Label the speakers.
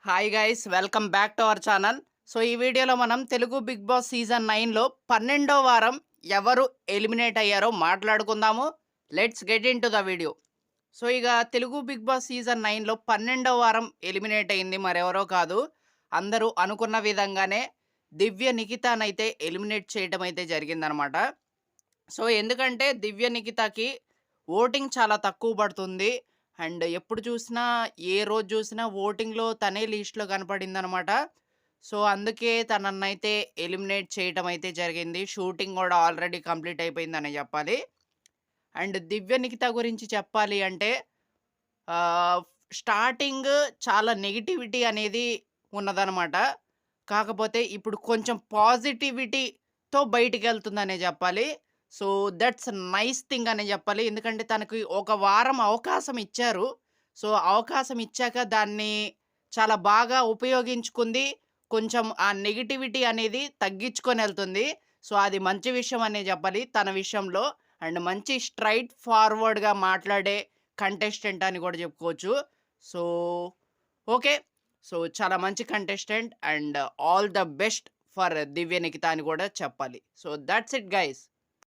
Speaker 1: Hi guys, welcome back to our channel. So ఈ వీడియోలో మనం తెలుగు బిగ్ బాస్ సీజన్ 9లో 12వ వారం ఎవరు ఎలిమినేట్ అయ్యారో మాట్లాడుకుందాము. Let's get in to the video. So ఇక తెలుగు బిగ్ బాస్ సీజన్ 9లో 12వ వారం ఎలిమినేట్ అయింది మరెవరో కాదు, అందరూ అనుకున్న విధంగానే దివ్య నిఖితానైతే ఎలిమినేట్ చేయడం అయితే జరిగిందనమాట. సో ఎందుకంటే దివ్య నిఖితకి ఓటింగ్ చాలా తక్కువ పడుతుంది. అండ్ ఎప్పుడు చూసినా, ఏ రోజు చూసినా ఓటింగ్‌లో తనే లిస్ట్‌లో కనపడిందనమాట. సో అందుకే తనన్నయితే ఎలిమినేట్ చేయటం అయితే జరిగింది. షూటింగ్ గూడా ఆల్రెడీ కంప్లీట్ అయిపోయిందనే జెప్పాలి. అండ్ దివ్య నిఖిత గురించి చెప్పాలి అంటే ఆహ్, స్టార్టింగ్ చాలా నెగటివిటీ అనేది ఉన్నదనమాట. కాకపోతే ఇప్పుడు కొంచెం పాజిటివిటీతో బయటికెళ్తుందనే జెప్పాలి. సో, దట్స్ నైస్ థింగ్ అనే జెప్పాలి. ఎందుకంటే తనకి ఒక వారం అవకాశం ఇచ్చారు. సో, అవకాశం ఇచ్చాక దాన్ని చాలా బాగా ఉపయోగించుకుంది. కొంచెం ఆ నెగటివిటీ అనేది తగ్గించుకొనెళ్తుంది. సో, అది మంచి విషయం అనే జెప్పాలి తన విషయంలో. అండ్ మంచి స్ట్రెయిట్ ఫార్వర్డ్‌గా మాట్లాడే కంటెస్టెంట్ అని గూడా జెప్పుకోవచ్చు. So, okay. సో, చాలా మంచి contestant and all the best for Divya Nikhita అని గూడా చెప్పాలి. So, that's it guys.